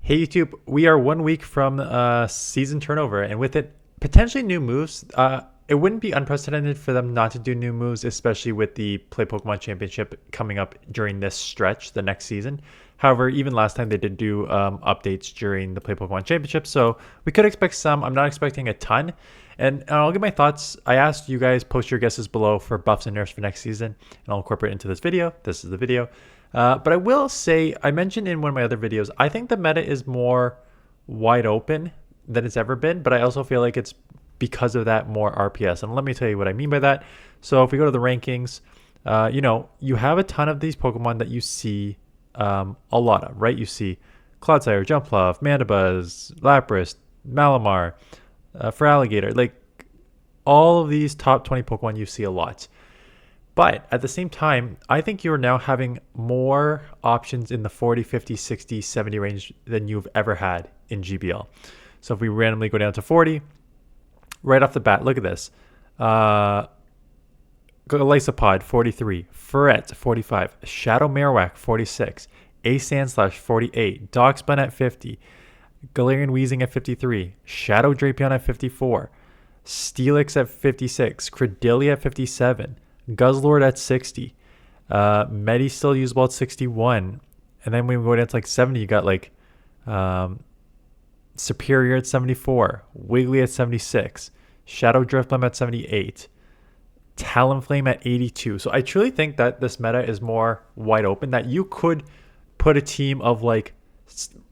Hey YouTube, we are 1 week from season turnover, and with it potentially new moves. It wouldn't be unprecedented for them not to do new moves, especially with the Play Pokemon Championship coming up during this stretch, the next season. However, even last time they did do updates during the Play Pokemon Championship, so we could expect some. I'm not expecting a ton, and I'll give my thoughts. I asked you guys post your guesses below for buffs and nerfs for next season, and I'll incorporate it into this video. This is the video. But I will say, I mentioned in one of my other videos, I think the meta is more wide open than it's ever been, but I also feel like it's because of that more RPS. And let me tell you what I mean by that. So if we go to the rankings, you have a ton of these Pokemon that you see a lot of, right? You see Clodsire, Jumpluff, Mandibuzz, Lapras, Malamar, Feraligatr, like all of these top 20 Pokemon you see a lot. But at the same time, I think you're now having more options in the 40, 50, 60, 70 range than you've ever had in GBL. So if we randomly go down to 40, right off the bat, look at this. Golisopod, 43. Ferret, 45. Shadow Marowak, 46. Sandslash, 48. Darkspun at 50. Galarian Weezing at 53. Shadow Drapion at 54. Steelix at 56. Credillia at 57. Guzzlord at 60. Medi still usable at 61. And then when we go down to like 70, you got like Superior at 74. Wiggly at 76. Shadow Drifblim at 78. Talonflame at 82. So I truly think that this meta is more wide open, that you could put a team of like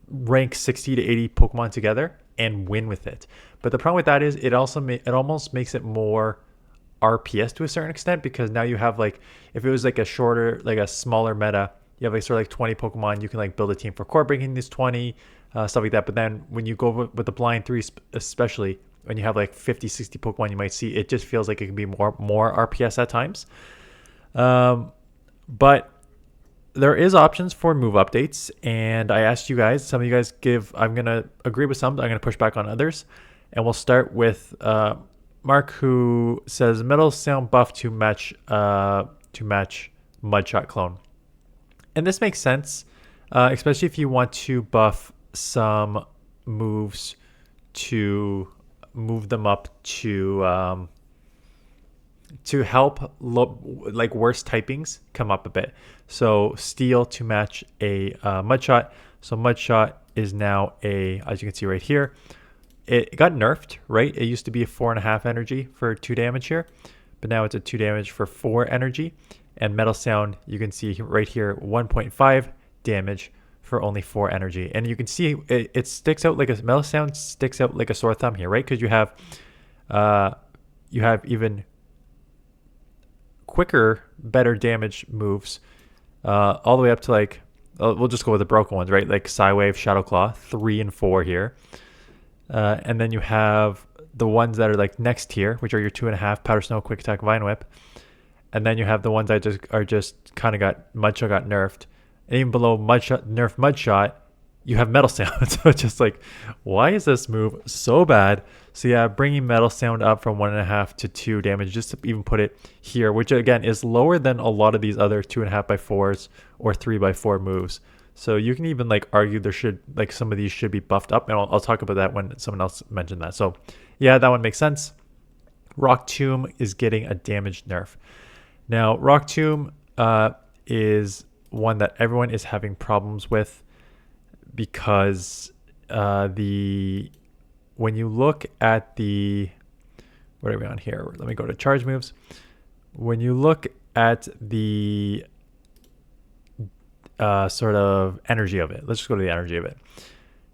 rank 60 to 80 Pokemon together and win with it. But the problem with that is it almost makes it more RPS to a certain extent, because now you have like, if it was like a shorter, like a smaller meta, you have like sort of like 20 Pokemon, you can like build a team for core breaking these 20, stuff like that. But then when you go with the blind 3, especially when you have like 50, 60 Pokemon you might see, it just feels like it can be more RPS at times. But there is options for move updates, and I asked you guys, some of you guys I'm going to agree with some, I'm going to push back on others. And we'll start with Mark, who says Metal Sound buff to match Mudshot clone. And this makes sense, especially if you want to buff some moves to move them up to help like worse typings come up a bit. So Steel to match a Mudshot. So Mudshot is now as you can see right here, it got nerfed, right? It used to be a 4.5 energy for 2 damage here, but now it's a 2 damage for 4 energy. And Metal Sound, you can see right here, 1.5 damage for only 4 energy. And you can see it sticks out like Metal Sound sticks out like a sore thumb here, right? Because you have even quicker, better damage moves, all the way up to like, we'll just go with the broken ones, right? Like Psywave, Shadow Claw, 3 and 4 here. And then you have the ones that are like next tier, which are your 2.5 Powder Snow, Quick Attack, Vine Whip. And then you have the ones that just kind of Mudshot got nerfed. And even below Mudshot, you have Metal Sound. So it's just like, why is this move so bad? So yeah, bringing Metal Sound up from 1.5 to 2 damage, just to even put it here, which again is lower than a lot of these other 2.5 by 4s or 3 by 4 moves. So you can even like argue there should, like, some of these should be buffed up, and I'll talk about that when someone else mentioned that. So yeah, that one makes sense. Rock Tomb is getting a damage nerf. Now Rock Tomb is one that everyone is having problems with, because when you look at the, what are we on here? Let me go to charge moves. When you look at the sort of energy of it. Let's just go to the energy of it.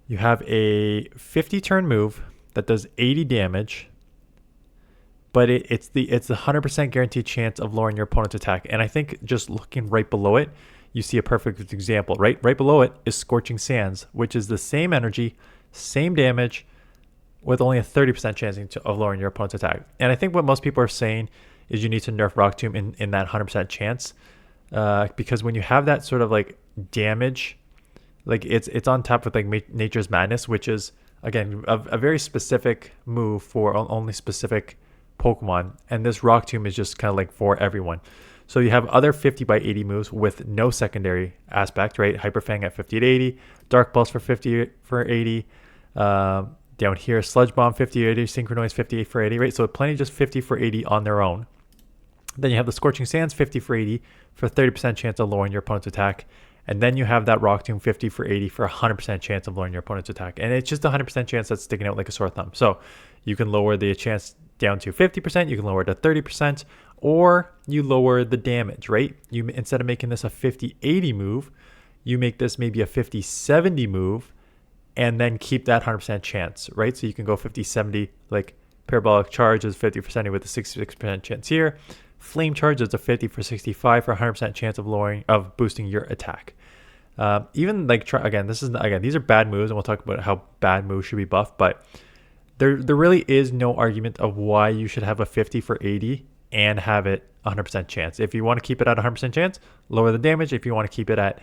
You have a 50 turn move that does 80 damage, but it's a 100% guaranteed chance of lowering your opponent's attack. And I think just looking right below it, you see a perfect example. Right below it is Scorching Sands, which is the same energy, same damage, with only a 30% chance of lowering your opponent's attack. And I think what most people are saying is you need to nerf Rock Tomb in that 100% chance. Because when you have that sort of like damage, like it's on top with like Nature's Madness, which is again a very specific move for only specific Pokemon, and this Rock Tomb is just kind of like for everyone. So you have other 50 by 80 moves with no secondary aspect, right? Hyper Fang at 50 to 80, Dark Pulse for 50 for 80. Down here, Sludge Bomb 50 to 80, Synchronoise 50 for 80, right? So plenty just 50 for 80 on their own. Then you have the Scorching Sands 50 for 80 for 30% chance of lowering your opponent's attack. And then you have that Rock Tomb 50 for 80 for 100% chance of lowering your opponent's attack. And it's just a 100% chance that's sticking out like a sore thumb. So you can lower the chance down to 50%, you can lower it to 30%, or you lower the damage, right? You, instead of making this a 50-80 move, you make this maybe a 50-70 move and then keep that 100% chance, right? So you can go 50-70, like Parabolic Charge is 50% with a 66% chance here. Flame Charge is a 50 for 65 for 100% chance of boosting your attack. Even like these are bad moves, and we'll talk about how bad moves should be buffed, but there really is no argument of why you should have a 50 for 80 and have it 100% chance. If you want to keep it at 100% chance, lower the damage. If you want to keep it at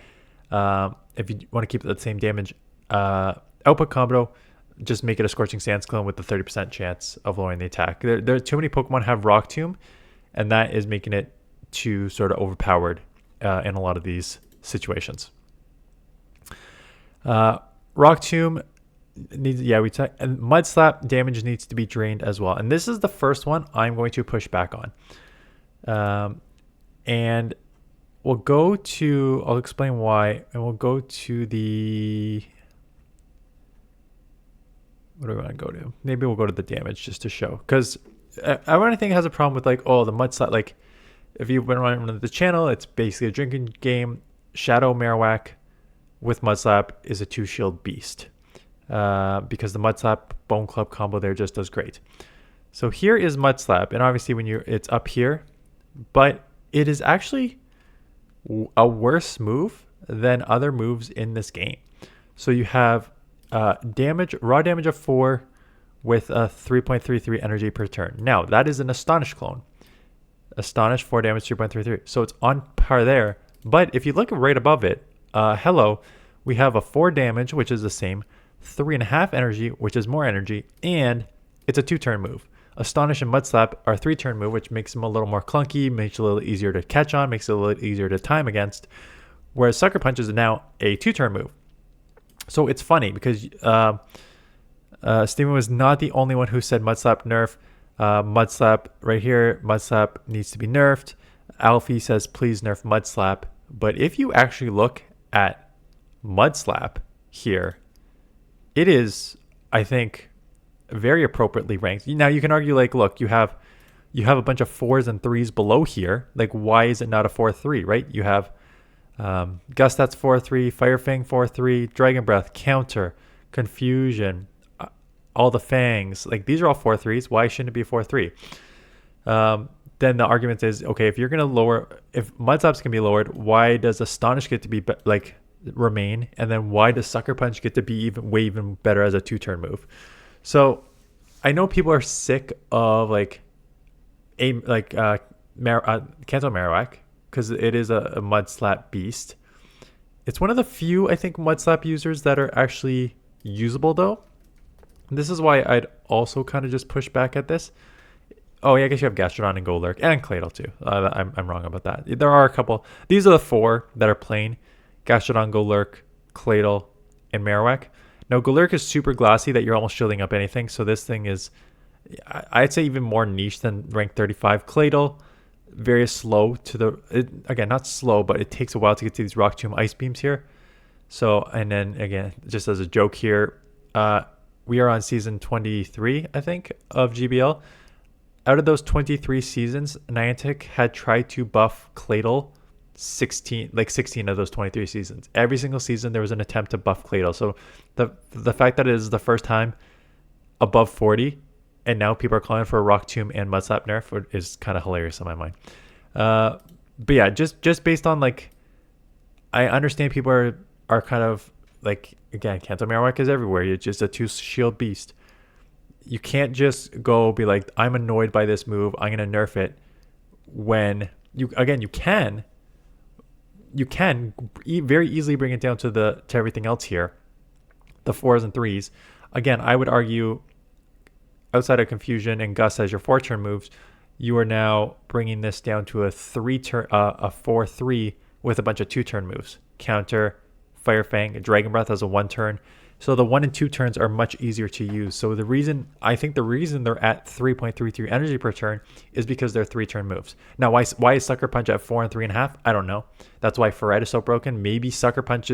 the same damage output combo, just make it a Scorching Sands clone with the 30% chance of lowering the attack. There are too many Pokemon have Rock Tomb, and that is making it too sort of overpowered in a lot of these situations. Rock Tomb needs, and Mud Slap damage needs to be drained as well. And this is the first one I'm going to push back on. And we'll go to, I'll explain why, and we'll go to the, what do we want to go to? Maybe we'll go to the damage just to show, because everyone I think has a problem with like, oh, the Mud Slap, like if you've been running the channel, it's basically a drinking game. Shadow Marowak with Mud Slap is a 2-shield beast. Because the Mud Slap Bone Club combo there just does great. So here is Mud Slap, and obviously it's up here, but it is actually a worse move than other moves in this game. So you have raw damage of 4 with a 3.33 energy per turn. Now that is an Astonish clone. Astonish 4 damage, 3.33. So it's on par there. But if you look right above it, we have a 4 damage, which is the same, 3.5 energy, which is more energy, and it's a 2-turn move. Astonish and Mud Slap are 3-turn move, which makes them a little more clunky, makes it a little easier to catch on, makes it a little easier to time against, whereas Sucker Punch is now a 2-turn move. So it's funny because Steven was not the only one who said Mud Slap nerf. Mud Slap right here, Mud Slap needs to be nerfed. Alfie says please nerf Mud Slap. But if you actually look at Mud Slap here, it is, I think, very appropriately ranked. Now you can argue like, look, you have a bunch of 4s and 3s below here. Like, why is it not a 4-3, right? You have Gust, that's 4-3, Fire Fang 4-3, Dragon Breath, Counter, Confusion, all the Fangs. Like, these are all 4-3s. Why shouldn't it be a 4-3? Then the argument is, okay, if you're going to lower, if Mud Slaps can be lowered, why does Astonish get to be remain, and then why does Sucker Punch get to be even better as a 2-turn move? So I know people are sick of Kanto Marowak because it is a Mud Slap beast. It's one of the few, I think, Mud Slap users that are actually usable though. This is why I'd also kind of just push back at this. Oh yeah, I guess you have Gastrodon and Golurk and Claydol too. I'm wrong about that. There are a couple. These are the 4 that are plain. Gastrodon, Golurk, Claydol, and Marowak. Now, Golurk is super glassy that you're almost shielding up anything. So this thing is, I'd say, even more niche than rank 35. Claydol, very slow again, not slow, but it takes a while to get to these Rock Tomb Ice Beams here. So, and then again, just as a joke here, we are on season 23, I think, of GBL. Out of those 23 seasons, Niantic had tried to buff Claydol 16 of those 23 seasons. Every single season there was an attempt to buff Claydol. So the fact that it is the first time above 40 and now people are calling for a Rock Tomb and Mud Slap nerf is kind of hilarious in my mind. But yeah, just based on like, I understand people are kind of like, again, Kanto Marowak is everywhere. It's just a 2-shield beast. You can't just go be like, I'm annoyed by this move, I'm gonna nerf it, when you can very easily bring it down to everything else here, the 4s and 3s. Again, I would argue outside of Confusion and Gust as your 4-turn moves, you are now bringing this down to a 4-3 with a bunch of 2-turn moves. Counter, Fire Fang, Dragon Breath as a 1-turn. So the 1 and 2 turns are much easier to use. So the reason they're at 3.33 energy per turn is because they're 3-turn moves. Now, why is Sucker Punch at 4 and 3.5? I don't know. That's why Ferret is so broken. Maybe Sucker Punch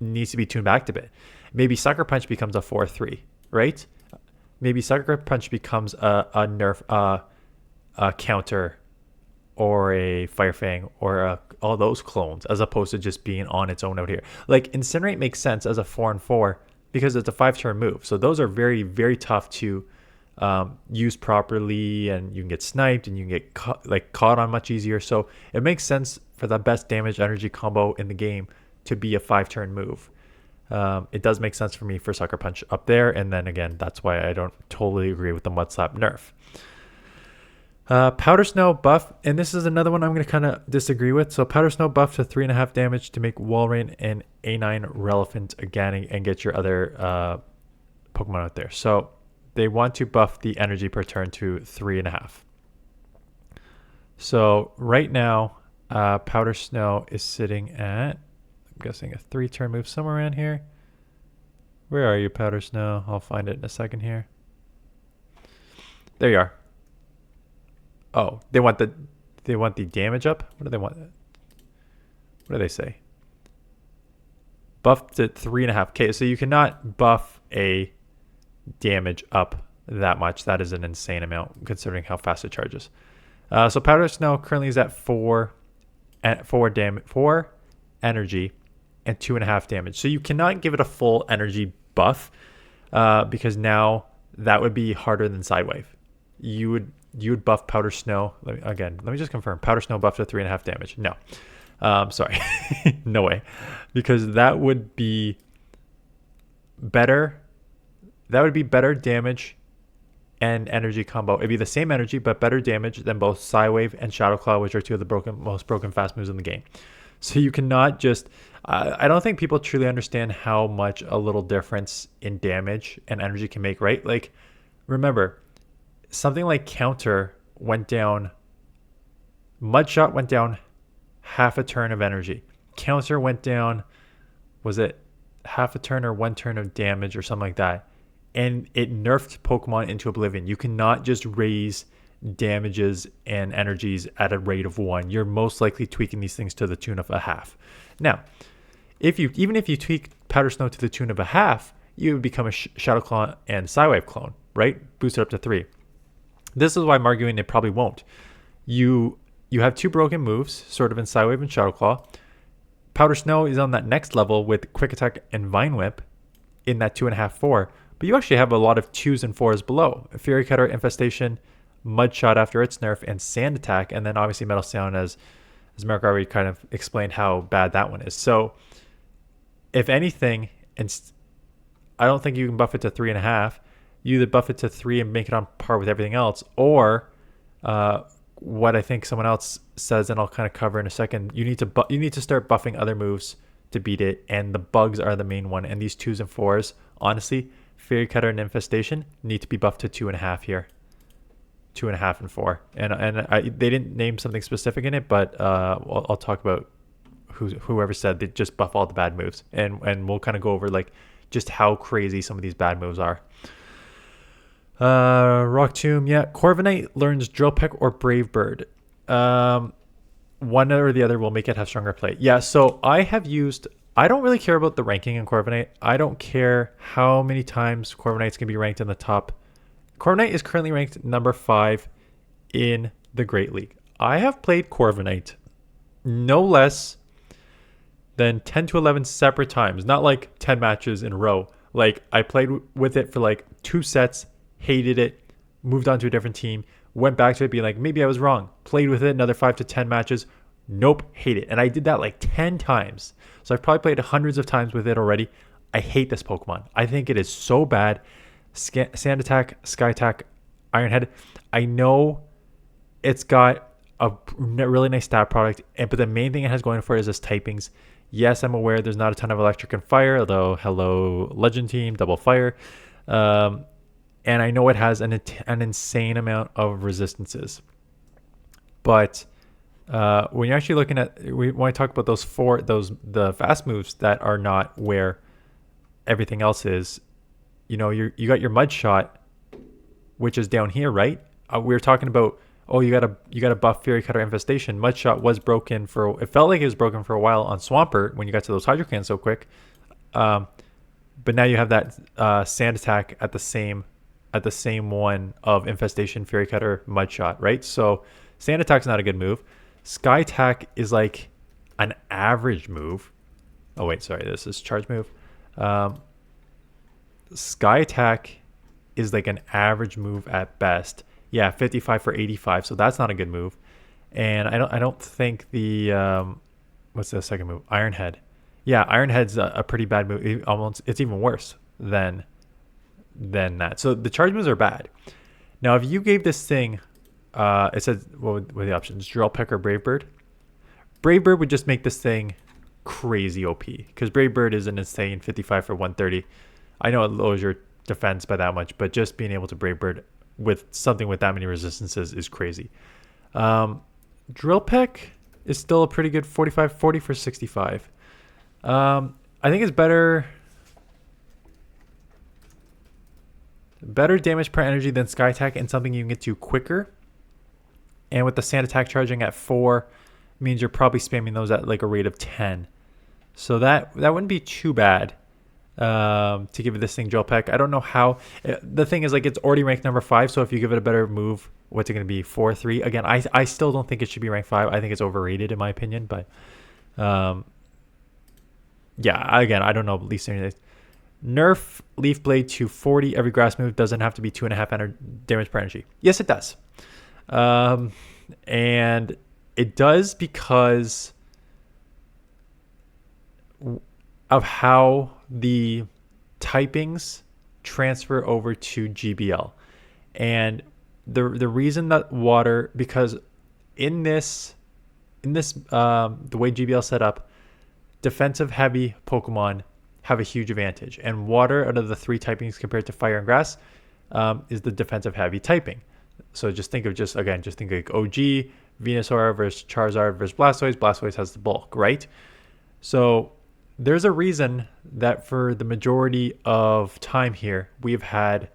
needs to be tuned back a bit. Maybe Sucker Punch becomes a 4-3, right? Maybe Sucker Punch becomes a nerf, a counter, or a Fire Fang, or all those clones, as opposed to just being on its own out here. Like, Incinerate makes sense as a 4 and 4 because it's a 5-turn move. So those are very, very tough to use properly, and you can get sniped and you can get caught on much easier. So it makes sense for the best damage energy combo in the game to be a 5-turn move. It does make sense for me for Sucker Punch up there. And then again, that's why I don't totally agree with the Mud Slap nerf. Powder Snow buff, and this is another one I'm going to kind of disagree with. So Powder Snow buff to 3.5 damage to make Wall Rain and A9 relevant again and get your other Pokemon out there. So they want to buff the energy per turn to 3.5. So right now, Powder Snow is sitting at, I'm guessing, a 3-turn move somewhere around here. Where are you, Powder Snow? I'll find it in a second here. There you are. Oh, they want the damage up? What do they want? What do they say? Buff to 3.5. Okay, so you cannot buff a damage up that much. That is an insane amount considering how fast it charges. So Powder Snow currently is at 4 energy and 2.5 damage. So you cannot give it a full energy buff because now that would be harder than Sidewave. You would buff Powder Snow. Let me just confirm. Powder Snow buff to 3.5 damage. No. Sorry. No way. Because that would be better. That would be better damage and energy combo. It'd be the same energy, but better damage than both Psywave and Shadow Claw, which are two of the most broken fast moves in the game. So you cannot just... I don't think people truly understand how much a little difference in damage and energy can make, right? Like, remember... Something like Counter went down, Mudshot went down half a turn of energy. Counter went down, was it half a turn or 1 turn of damage or something like that? And it nerfed Pokemon into oblivion. You cannot just raise damages and energies at a rate of 1. You're most likely tweaking these things to the tune of a half. Now, even if you tweak Powder Snow to the tune of a half, you would become a Shadow Claw and Psywave clone, right? Boost it up to 3. This is why I'm arguing it probably won't. You have 2 broken moves, sort of in Psywave and Shadow Claw. Powder Snow is on that next level with Quick Attack and Vine Whip in that 2.5, 4. But you actually have a lot of 2s and 4s below. Fury Cutter, Infestation, Mudshot after its nerf, and Sand Attack. And then obviously Metal Sound, as Mark already kind of explained how bad that one is. So if anything, I don't think you can buff it to 3.5. You either buff it to 3 and make it on par with everything else, or what I think someone else says, and I'll kind of cover in a second. You need to start buffing other moves to beat it, and the bugs are the main one. And these 2s and 4s, honestly, Fairy Cutter and Infestation need to be buffed to 2.5 here, 2.5 and 4. And they didn't name something specific in it, but I'll talk about whoever said they just buff all the bad moves, and we'll kind of go over like just how crazy some of these bad moves are. Rock Tomb, yeah. Corviknight learns Drill Peck or Brave Bird. One or the other will make it have stronger play. Yeah, so I don't really care about the ranking in Corviknight. I don't care how many times Corviknight's going to be ranked in the top. Corviknight is currently ranked number 5 in the Great League. I have played Corviknight no less than 10 to 11 separate times. Not like 10 matches in a row. Like, I played with it for like 2 sets, hated it, moved on to a different team, went back to it being like, maybe I was wrong, played with it another 5 to 10 matches, nope, hate it. And I did that like 10 times. So I've probably played hundreds of times with it already. I hate this Pokemon. I think it is so bad. Sand Attack, Sky Attack, Iron Head. I know it's got a really nice stat product, but the main thing it has going for it is its typings. Yes, I'm aware there's not a ton of Electric and Fire, although hello Legend Team, Double Fire. And I know it has an insane amount of resistances. But when you're actually looking at, we want to talk about the fast moves that are not where everything else is. You know, you got your mud shot, which is down here, right? We were talking about, oh, you got to buff Fairy Cutter Infestation. Mud shot was broken it felt like it was broken for a while on Swampert when you got to those Hydro Cans so quick. But now you have that Sand Attack at the same one of Infestation, Fairy Cutter, Mud Shot, right? So Sand Attack's not a good move. Sky Attack is like an average move. Oh wait, sorry, this is charge move. Sky Attack is like an average move at best. Yeah, 55 for 85, so that's not a good move. And I don't think the what's the second move? Iron Head. Yeah, Iron Head's a pretty bad move. It's even worse than that. So the charge moves are bad. Now, if you gave this thing, it says, what were the options? Drill Peck or Brave Bird? Brave Bird would just make this thing crazy OP, because Brave Bird is an insane 55 for 130. I know it lowers your defense by that much, but just being able to Brave Bird with something with that many resistances is crazy. Drill Peck is still a pretty good 40 for 65. I think it's better damage per energy than Sky Attack, and something you can get to quicker. And with the Sand Attack charging at 4 means you're probably spamming those at like a rate of 10. So that wouldn't be too bad to give this thing Drill Peck. I don't know how. The thing is, like, it's already ranked number 5, so if you give it a better move, what's it going to be? 4-3? Again, I still don't think it should be ranked 5. I think it's overrated in my opinion, but yeah, again, I don't know. Leaf Synergy. Nerf Leaf Blade to 40. Every grass move doesn't have to be 2.5 damage per energy. Yes, it does. And it does because of how the typings transfer over to GBL. And the reason that water, because in this the way GBL set up, defensive heavy Pokemon have a huge advantage, and water, out of the 3 typings compared to fire and grass, is the defensive heavy typing. So just think of like OG Venusaur versus Charizard versus Blastoise. Blastoise has the bulk, right? So there's a reason that for the majority of time here, we've had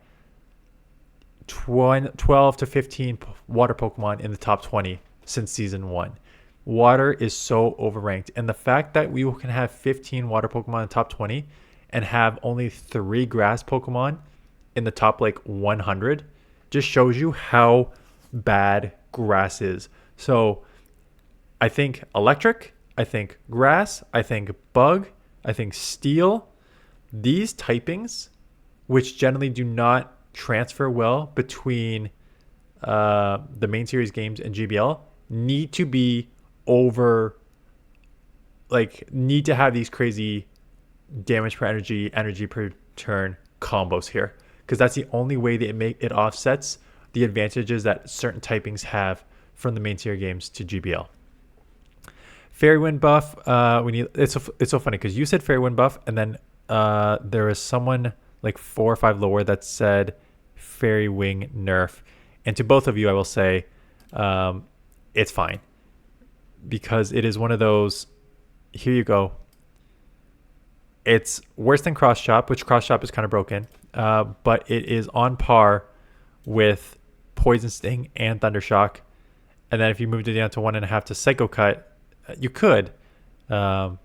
12 to 15 water Pokemon in the top 20 since season 1. Water is so overranked, and the fact that we can have 15 water Pokemon in the top 20 and have only 3 grass Pokemon in the top like 100 just shows you how bad grass is. So I think electric, I think grass, I think bug, I think steel, these typings, which generally do not transfer well between the main series games and GBL, need to be need to have these crazy damage per energy per turn combos here, because that's the only way that it offsets the advantages that certain typings have from the main tier games to GBL. Fairy Wind buff, it's so funny because you said Fairy Wind buff, and then there was someone like 4 or 5 lower that said Fairy Wing nerf, and to both of you I will say it's fine, because it is one of those, here you go, it's worse than Cross Chop, which Cross Chop is kind of broken, but it is on par with Poison Sting and Thunder Shock. And then if you moved it down to 1.5 to Psycho Cut, you could, but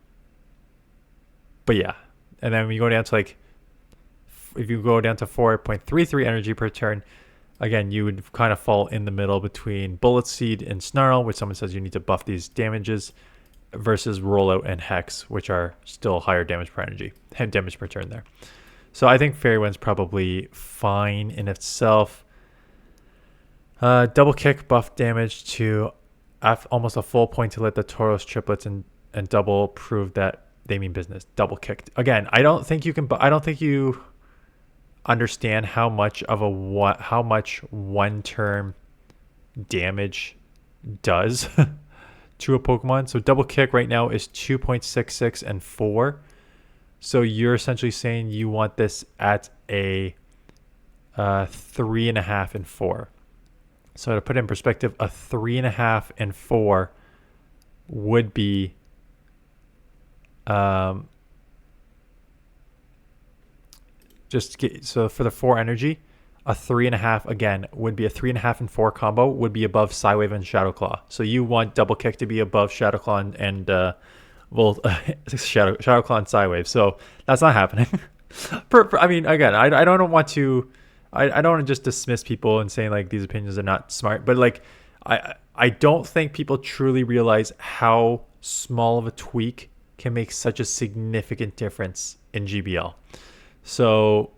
yeah. And then when you go down to if you go down to 4.33 energy per turn, again, you would kind of fall in the middle between Bullet Seed and Snarl, which someone says you need to buff these damages, versus Rollout and Hex, which are still higher damage per energy, damage per turn there. So I think Fairy Wind's probably fine in itself. Double Kick buff damage to almost a full point to let the Tauros triplets and double prove that they mean business. Double Kick. Again, I don't think you understand how much one term damage does to a Pokemon. So Double Kick right now is 2.66 and 4. So you're essentially saying you want this at a 3.5 and 4. So to put it in perspective, a 3.5 and 4 would be so for the 4 energy, a 3.5 again would be a 3.5 and 4 combo would be above Psywave and Shadow Claw. So you want Double Kick to be above Shadow Claw and Shadow Claw and Psywave. So that's not happening. I mean, again, I don't want to. I don't want to just dismiss people and saying like these opinions are not smart, but like I don't think people truly realize how small of a tweak can make such a significant difference in GBL. So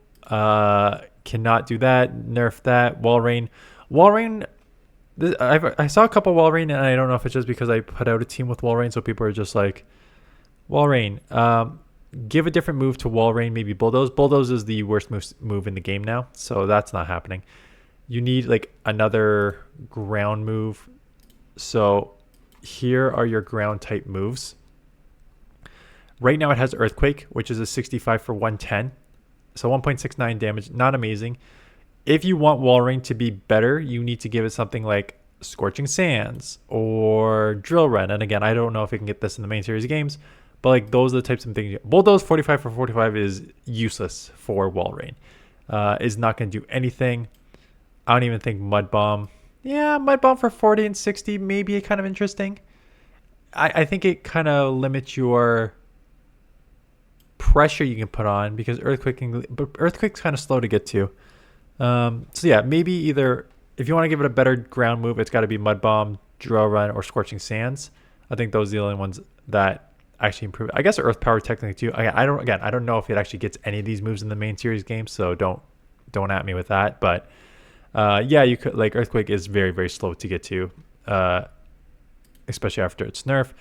cannot do that. Nerf that. Walrein. I saw a couple Walrein, and I don't know if it's just because I put out a team with Walrein, so people are just like, Walrein. Give a different move to Walrein, maybe Bulldoze. Bulldoze is the worst move in the game now, so that's not happening. You need like another ground move. So here are your ground type moves. Right now it has Earthquake, which is a 65 for 110. So 1.69 damage, not amazing. If you want Walrein to be better, you need to give it something like Scorching Sands or Drill Run. And again, I don't know if we can get this in the main series games, but like those are the types of things. Bulldoze 45 for 45 is useless for Walrein. Is not going to do anything. I don't even think Mud Bomb. Yeah, Mud Bomb for 40 and 60 may be kind of interesting. I think it kind of limits your pressure you can put on because Earthquake's kind of slow to get to. So yeah, maybe either if you want to give it a better ground move, it's got to be Mud Bomb, Drill Run, or Scorching Sands. I think those are the only ones that actually improve. I guess Earth Power technically too. I don't know if it actually gets any of these moves in the main series game, so don't at me with that. But yeah, you could like Earthquake is very, very slow to get to, especially after its nerf.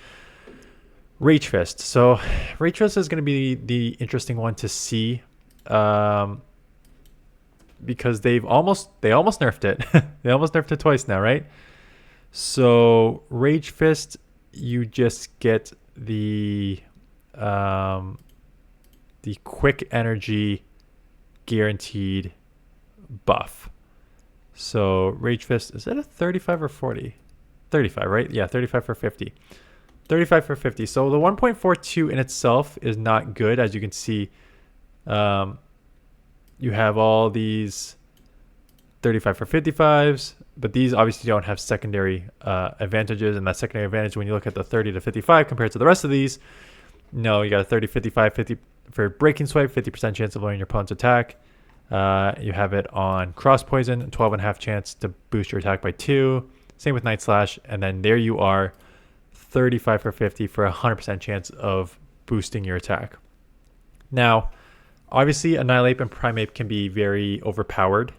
Rage Fist. So Rage Fist is going to be the interesting one to see, because they almost nerfed it. They almost nerfed it twice now, right? So Rage Fist, you just get the quick energy guaranteed buff. So Rage Fist, is that a 35 or 40? 35, right? Yeah, 35 for 50. 35 for 50. So the 1.42 in itself is not good. As you can see, you have all these 35 for 55s, but these obviously don't have secondary advantages. And that secondary advantage, when you look at the 30 to 55 compared to the rest of these, no, you got a 30, 55, 50 for breaking swipe, 50% chance of lowering your opponent's attack. You have it on Cross Poison, 12.5 chance to boost your attack by 2. Same with Night Slash. And then there you are, 35 for 50 for 100% chance of boosting your attack. Now, obviously, Annihilape and Primeape can be very overpowered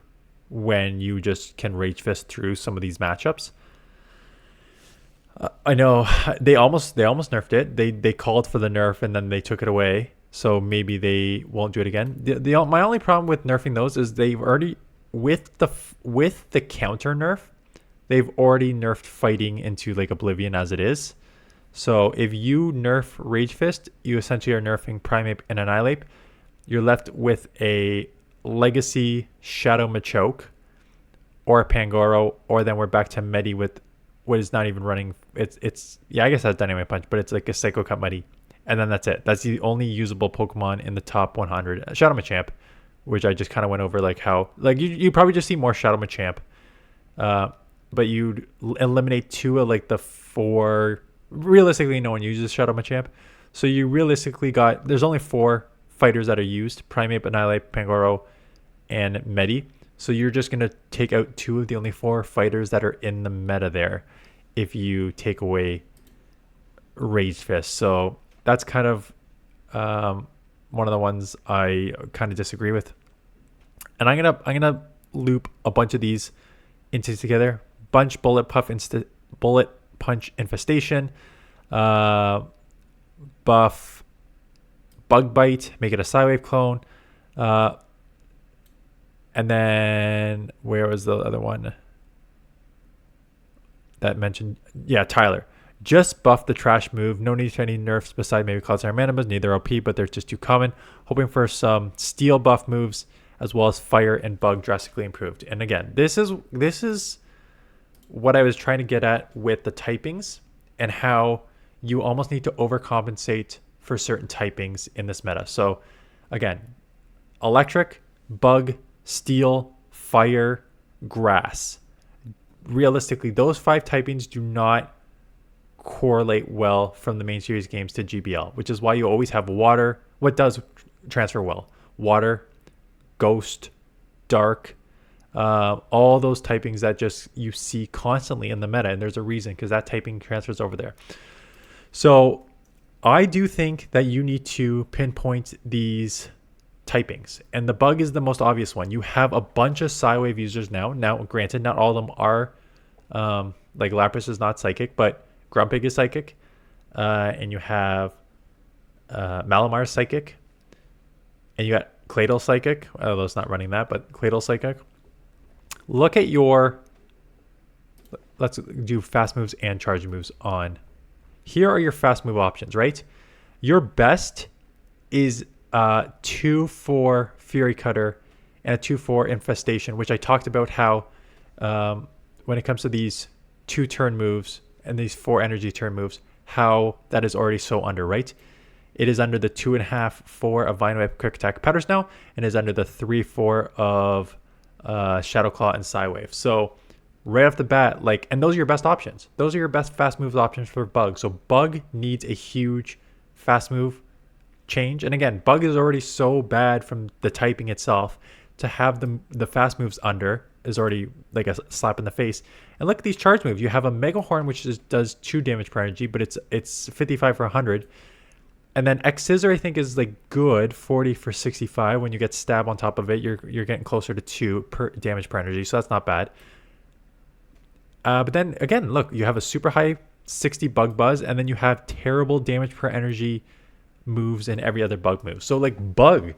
when you just can Rage Fist through some of these matchups. I know they almost nerfed it. They called for the nerf and then they took it away. So maybe they won't do it again. My only problem with nerfing those is they've already with the counter nerf, they've already nerfed fighting into like oblivion as it is. So if you nerf Rage Fist, you essentially are nerfing Primeape and Annihilape. You're left with a Legacy Shadow Machoke or a Pangoro, or then we're back to Medi with what is not even running. It's yeah, I guess that's Dynamite Punch, but it's like a Psycho Cut Medi. And then that's it. That's the only usable Pokemon in the top 100. Shadow Machamp, which I just kind of went over like how, like you probably just see more Shadow Machamp. But you'd eliminate 2 of like the 4. Realistically, no one uses Shadow Machamp. So you realistically there's only 4 fighters that are used: Primeape, Annihilape, Pangoro, and Medi. So you're just going to take out 2 of the only 4 fighters that are in the meta there if you take away Rage Fist. So that's kind of one of the ones I kind of disagree with. And I'm gonna loop a bunch of these into together. Bunch, Bullet Punch Infestation, buff Bug Bite, make it a Psywave clone, and then where was the other one that mentioned? Yeah, Tyler. Just buff the trash move. No need for any nerfs beside maybe Cloud Center Manimas. Neither OP, but they're just too common. Hoping for some steel buff moves as well as fire and bug drastically improved. And again, this is what I was trying to get at with the typings and how you almost need to overcompensate for certain typings in this meta. So again, electric, bug, steel, fire, grass. Realistically, those 5 typings do not correlate well from the main series games to GBL, which is why you always have water. What does transfer well? Water, ghost, dark, all those typings that just you see constantly in the meta, and there's a reason, because that typing transfers over there. So I do think that you need to pinpoint these typings, and the bug is the most obvious one. You have a bunch of Psywave users now. Now, granted, not all of them are like Lapras is not psychic, but Grumpig is psychic, and you have Malamar psychic, and you got Claydol psychic, although it's not running that, but Claydol psychic. Look at your, let's do fast moves and charge moves on. Here are your fast move options, right? Your best is 2-4 Fury Cutter and a 2-4 Infestation, which I talked about how when it comes to these 2-turn moves and these 4 energy turn moves, how that is already so under, right? It is under the 2.5-4 of Vine Whip Quick Attack Powders now, and is under the 3-4 of Shadow Claw and Psywave. So right off the bat, like, and those are your best options. Those are your best fast moves options for Bug. So Bug needs a huge fast move change. And again, Bug is already so bad from the typing itself. To have the fast moves under is already like a slap in the face. And look at these charge moves. You have a Mega Horn, which does 2 damage per energy, but it's 55 for 100. And then X Scissor, I think, is like good 40 for 65. When you get stab on top of it, you're getting closer to 2 per damage per energy, so that's not bad. But then again, look, you have a super high 60 Bug Buzz, and then you have terrible damage per energy moves in every other Bug move. So like Bug,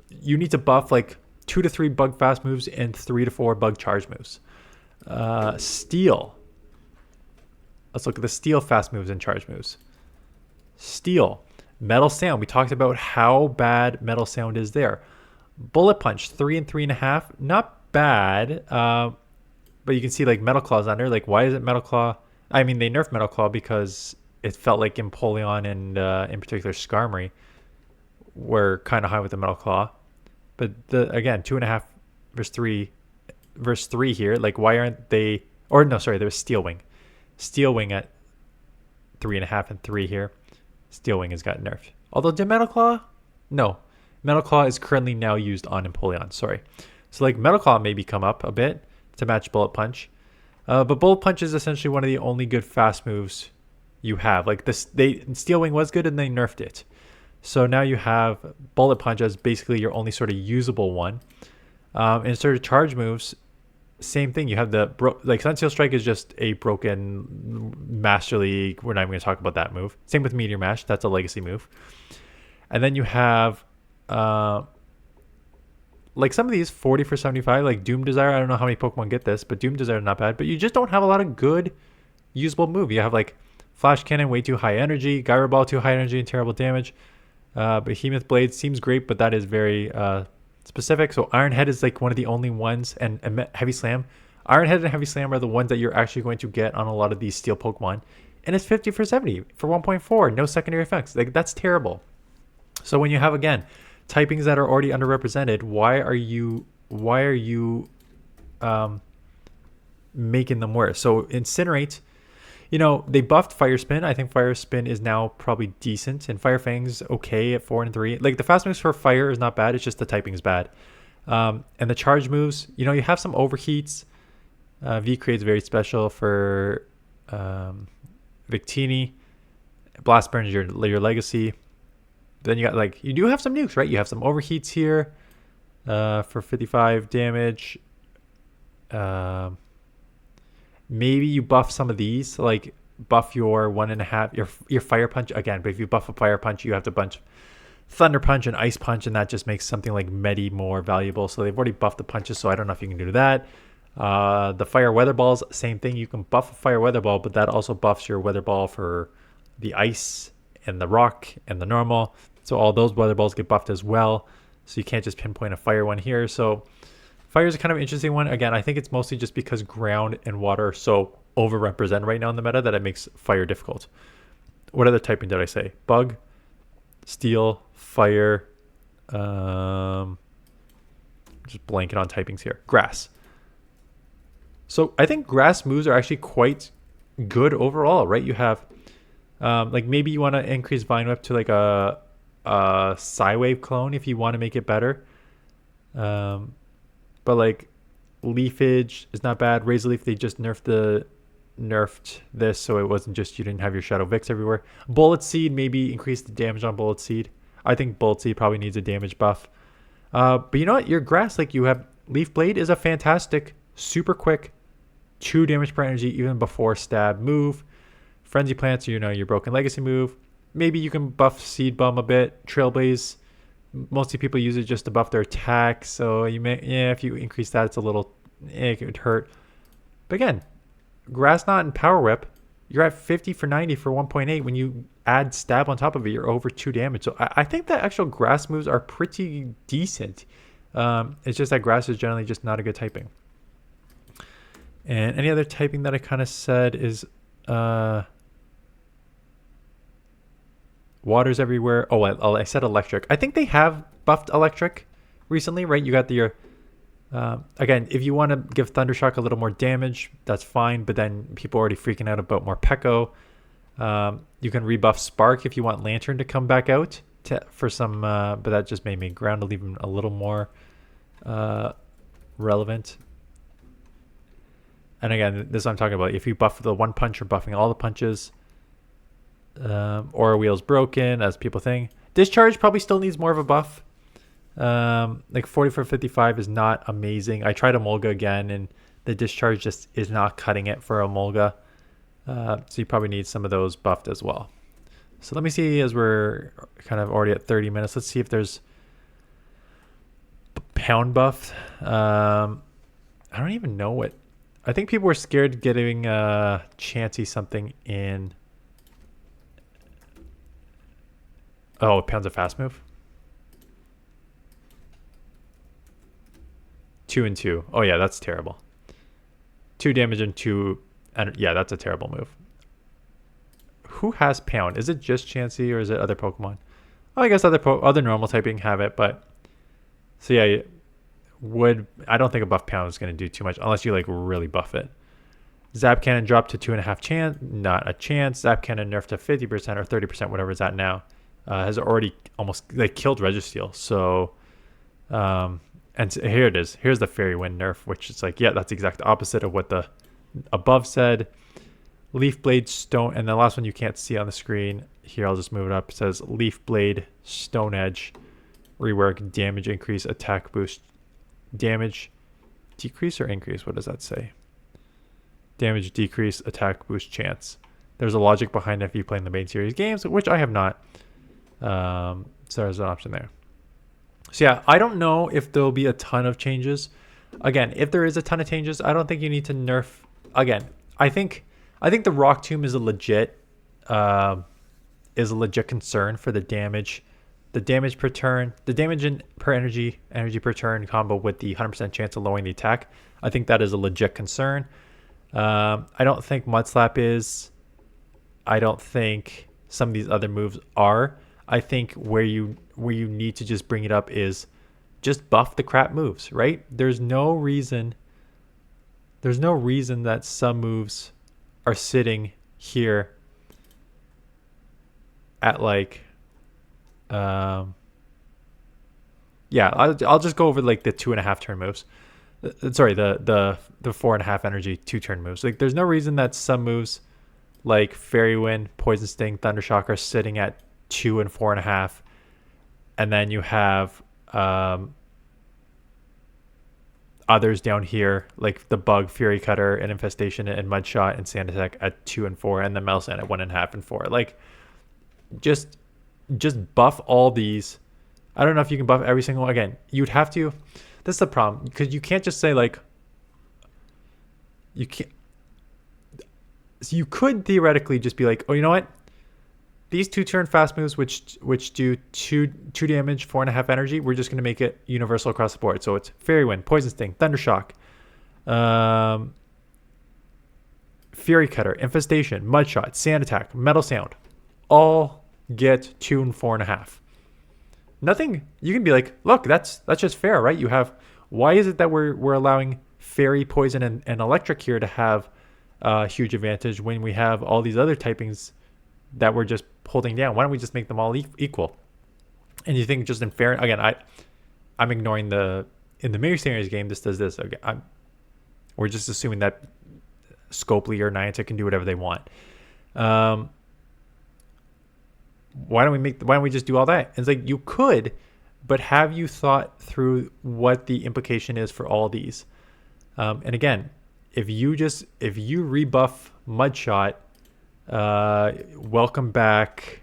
you need to buff like 2 to 3 Bug fast moves and 3 to 4 Bug charge moves. Steel. Let's look at the Steel fast moves and charge moves. Steel. Metal Sound. We talked about how bad Metal Sound is there. Bullet Punch, 3 and 3.5. Not bad. But you can see like Metal Claw's under. Like, why is it Metal Claw? I mean, they nerfed Metal Claw because it felt like Empoleon and in particular Skarmory were kind of high with the Metal Claw. But again, 2.5 versus 3 here. Like, why aren't they? Or no, sorry, there was Steel Wing. Steel Wing at 3.5 and 3 here. Steel Wing has got nerfed. Although, did Metal Claw? No. Metal Claw is currently now used on Empoleon. Sorry. So, like, Metal Claw maybe come up a bit to match Bullet Punch. But Bullet Punch is essentially one of the only good fast moves you have. Like, Steel Wing was good and they nerfed it. So now you have Bullet Punch as basically your only sort of usable one. And sort of charge moves, same thing. You have like Sunsteel Strike is just a broken Master League. We're not even going to talk about that move. Same with Meteor Mash. That's a legacy move. And then you have like some of these 40 for 75, like Doom Desire. I don't know how many Pokemon get this, but Doom Desire is not bad. But you just don't have a lot of good usable move. You have like Flash Cannon, way too high energy. Gyro Ball, too high energy and terrible damage. Behemoth Blade seems great, but that is very specific. So Iron Head is like one of the only ones, and Heavy Slam. Iron Head and Heavy Slam are the ones that you're actually going to get on a lot of these Steel Pokemon. And it's 50 for 70 for 1.4. No secondary effects. Like, that's terrible. So when you have, again, typings that are already underrepresented, why are you making them worse? So Incinerate, they buffed Fire Spin. I think Fire Spin is now probably decent, and Fire Fang's okay at 4 and 3. Like, the fast moves for Fire is not bad. It's just the typing's bad. And the charge moves, you have some overheats. V Create's very special for Victini. Blast Burn is your legacy. Then you got you do have some nukes, right? You have some overheats here for 55 damage. Maybe you buff some of these, like buff your 1.5, your Fire Punch again. But if you buff a Fire Punch, you have to bunch Thunder Punch and Ice Punch, and that just makes something like Medi more valuable. So they've already buffed the punches, so I don't know if you can do that. The Fire Weather Balls, same thing. You can buff a Fire Weather Ball, but that also buffs your Weather Ball for the Ice and the Rock and the Normal. So all those Weather Balls get buffed as well. So you can't just pinpoint a Fire one here. So Fire is a kind of interesting one. Again, I think it's mostly just because ground and water are so overrepresented right now in the meta that it makes fire difficult. What other typing did I say? Bug, steel, fire. Just blanking on typings here. Grass. So I think grass moves are actually quite good overall, right? You have like maybe you want to increase Vine Whip to like a Psywave clone if you want to make it better. But like Leafage is not bad. Razor Leaf, they just nerfed this, so it wasn't just you didn't have your Shadow Vix everywhere. Bullet Seed, maybe increase the damage on Bullet Seed. I think Bullet Seed probably needs a damage buff. But you know what? Your grass, like you have Leaf Blade is a fantastic, super quick, 2 damage per energy even before stab move. Frenzy Plants, you know, your Broken Legacy move. Maybe you can buff Seed Bum a bit. Trailblaze, mostly people use it just to buff their attack. So you may, yeah, if you increase that, it's a little, it could hurt. But again, Grass Knot and Power Whip, you're at 50 for 90 for 1.8. When you add stab on top of it, you're over 2 damage. So I think that actual grass moves are pretty decent. It's just that grass is generally just not a good typing. And any other typing that I kind of said is water's everywhere. Oh, I said electric. I think they have buffed electric recently, right? You got the again, if you want to give Thundershock a little more damage, that's fine. But then people are already freaking out about more Pekko. You can rebuff Spark if you want Lantern to come back out for some, but that just made me ground to leave him a little more relevant. And again, this is what I'm talking about. If you buff the one punch, you're buffing all the punches. Aura Wheel's broken, as people think. Discharge probably still needs more of a buff. Like 40 for 55 is not amazing. I tried Emolga again, and the Discharge just is not cutting it for Emolga. So you probably need some of those buffed as well. So let me see, as we're kind of already at 30 minutes, let's see if there's pound buff. I don't even know what. I think people were scared getting Chansey something in. Oh, pound's a fast move. 2 and 2. Oh yeah, that's terrible. 2 damage and 2. And yeah, that's a terrible move. Who has pound? Is it just Chansey or is it other Pokemon? Oh, I guess other normal typing have it, but so yeah, I don't think a buff pound is going to do too much unless you like really buff it. Zap Cannon dropped to 2.5 chance, not a chance. Zap Cannon nerfed to 50% or 30%, whatever it's at now. Has already almost like killed Registeel. So, and so here it is. Here's the Fairy Wind nerf, which is like, yeah, that's the exact opposite of what the above said. Leaf Blade Stone, and the last one you can't see on the screen. Here, I'll just move it up. It says Leaf Blade Stone Edge rework, damage increase, attack boost, damage decrease or increase. What does that say? Damage decrease, attack boost chance. There's a logic behind it if you play in the main series games, which I have not. So there's an option there. So yeah, I don't know if there'll be a ton of changes. Again, if there is a ton of changes, I don't think you need to nerf. Again, I think the Rock Tomb is a legit concern for the damage. The damage per turn, the damage per energy per turn combo with the 100% chance of lowering the attack. I think that is a legit concern. I don't think Mud Slap is. I don't think some of these other moves are. I think where you need to just bring it up is just buff the crap moves, right? There's no reason that some moves are sitting here at like yeah, I'll just go over like the 2.5 turn moves. Sorry, the 4.5 energy 2 turn moves. Like there's no reason that some moves like Fairy Wind, Poison Sting, Thundershock are sitting at 2 and 4.5, and then you have others down here like the Bug, Fury Cutter, and Infestation, and Mudshot, and Sand Attack at 2 and 4, and then Metal Sand at 1.5 and 4. Like just buff all these. I don't know if you can buff every single one. Again, you'd have to. This is the problem, because you can't just say like you can't. So you could theoretically just be like, oh, you know what? these 2-turn fast moves, which do two damage, 4.5 energy, we're just going to make it universal across the board. So it's Fairy Wind, Poison Sting, Thunder Shock, Fury Cutter, Infestation, Mud Shot, Sand Attack, Metal Sound, all get 2 and 4.5. Nothing. You can be like, look, that's just fair, right? You have. Why is it that we're allowing Fairy, Poison, and Electric here to have a huge advantage when we have all these other typings that we're just holding down? Why don't we just make them all equal? And you think just in fair, again, I'm ignoring in the Mirror Series game, this does this. Okay, we're just assuming that Scopely or Niantic can do whatever they want. Why don't we just do all that? And it's like, you could, but have you thought through what the implication is for all these? And again, if you rebuff Mudshot, welcome back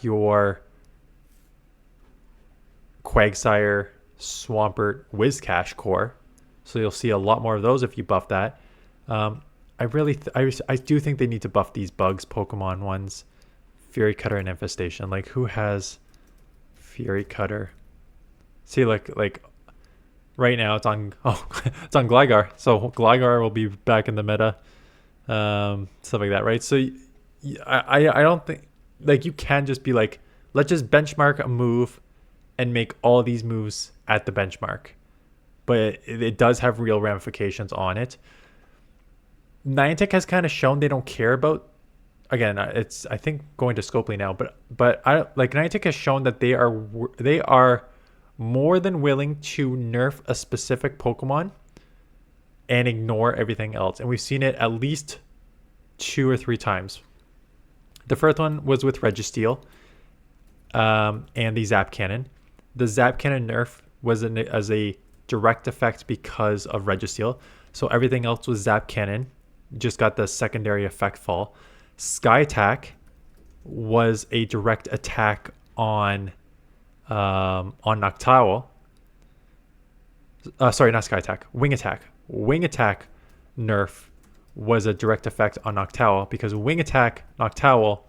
your Quagsire, Swampert, Whiscash core. So you'll see a lot more of those if you buff that. I do think they need to buff these bugs Pokemon ones, Fury Cutter and Infestation. Like, who has Fury Cutter? See, like right now it's on it's on Gligar, so Gligar will be back in the meta, stuff like that, right? So I don't think, like, you can just be like, let's just benchmark a move and make all these moves at the benchmark, but it does have real ramifications on it. Niantic has kind of shown they don't care about, again, it's, I think, going to Scopely now, but Niantic has shown that they are more than willing to nerf a specific Pokemon and ignore everything else. And we've seen it at least 2 or 3 times. The first one was with Registeel and the Zap Cannon. The Zap Cannon nerf was as a direct effect because of Registeel. So everything else was Zap Cannon. Just got the secondary effect fall. Sky Attack was a direct attack on Noctowl. Sorry, not Sky Attack. Wing Attack. Wing Attack nerf was a direct effect on Noctowl because Wing Attack Noctowl,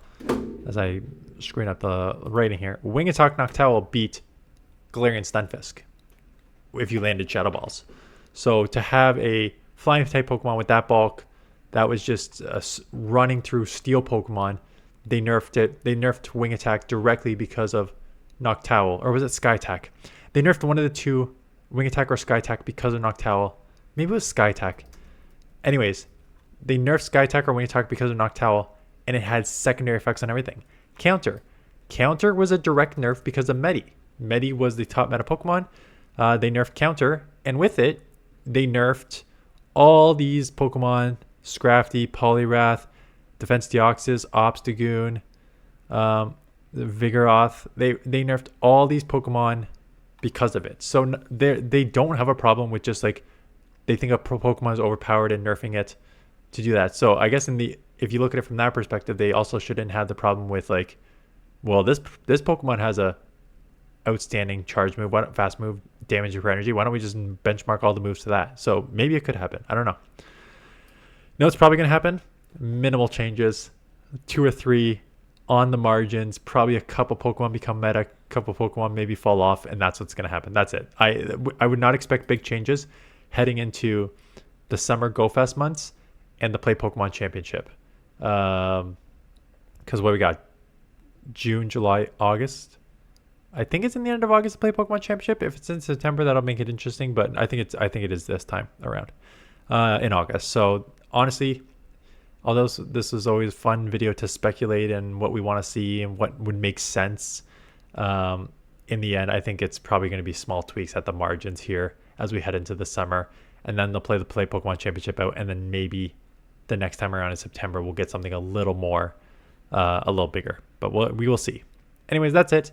as I screen up the rating here, Wing Attack Noctowl beat Galarian Stunfisk if you landed Shadow Balls. So to have a flying type Pokemon with that bulk, that was just running through Steel Pokemon, they nerfed it. They nerfed Wing Attack directly because of Noctowl, or was it Sky Attack? They nerfed one of the two, Wing Attack or Sky Attack, because of Noctowl. Maybe it was Sky Attack. Anyways, they nerfed Sky Attack or Wing Attack because of Noctowl, and it had secondary effects on everything. Counter was a direct nerf because of Medi. Medi was the top meta Pokemon. They nerfed Counter, and with it, they nerfed all these Pokemon: Scrafty, Poliwrath, Defense Deoxys, Obstagoon, Vigoroth. They nerfed all these Pokemon because of it. So they don't have a problem with just like, they think a Pokemon is overpowered and nerfing it to do that. So I guess if you look at it from that perspective, they also shouldn't have the problem with like, well, this Pokemon has a outstanding charge move, fast move, damage for energy. Why don't we just benchmark all the moves to that? So maybe it could happen. I don't know. No, it's probably going to happen. Minimal changes, 2 or 3 on the margins. Probably a couple Pokemon become meta, a couple Pokemon maybe fall off, and that's what's going to happen. That's it. I would not expect big changes heading into the summer Go Fest months and the Play Pokemon Championship. Because what we got? June, July, August. I think it's in the end of August to Play Pokemon Championship. If it's in September, that'll make it interesting. But I think it is this time around in August. So honestly, although this is always a fun video to speculate and what we want to see and what would make sense, in the end, I think it's probably going to be small tweaks at the margins here as we head into the summer. And then they'll play the Play Pokemon Championship out. And then maybe the next time around in September, we'll get something a little more, a little bigger. But we will see. Anyways, that's it.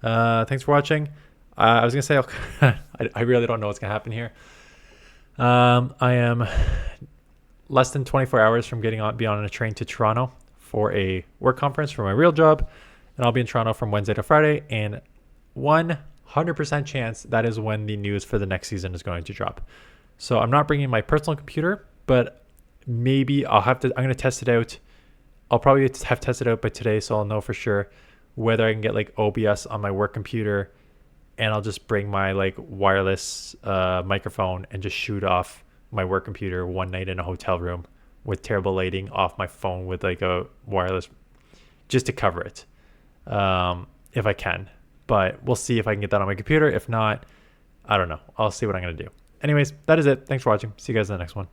Thanks for watching. I was going to say, I really don't know what's going to happen here. I am less than 24 hours from be on a train to Toronto for a work conference for my real job. And I'll be in Toronto from Wednesday to Friday. And 100% chance that is when the news for the next season is going to drop. So I'm not bringing my personal computer, but maybe I'm going to test it out. I'll probably have tested out by today, so I'll know for sure whether I can get like OBS on my work computer, and I'll just bring my like wireless microphone and just shoot off my work computer one night in a hotel room with terrible lighting off my phone with like a wireless, just to cover it, if I can. But we'll see if I can get that on my computer. If not, I don't know. I'll see what I'm going to do. Anyways, that is it. Thanks for watching. See you guys in the next one.